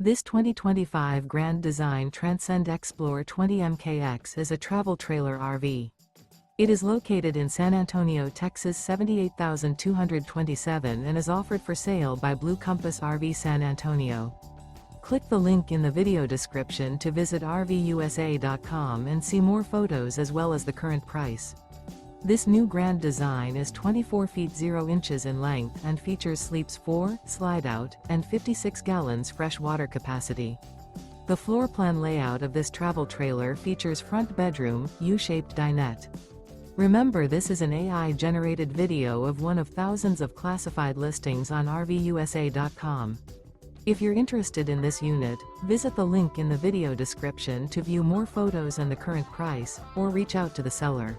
This 2025 Grand Design Transcend Xplor 20 MKX is a travel trailer RV. It is located in San Antonio, Texas 78227 and is offered for sale by Blue Compass RV San Antonio. Click the link in the video description to visit RVUSA.com and see more photos as well as the current price. This new Grand Design is 24 feet 0 inches in length and features sleeps 4, Slideout, and 56 gallons fresh water capacity. The floor plan layout of this travel trailer features front bedroom, U-shaped dinette. Remember, this is an AI-generated video of one of thousands of classified listings on RVUSA.com. If you're interested in this unit, visit the link in the video description to view more photos and the current price, or reach out to the seller.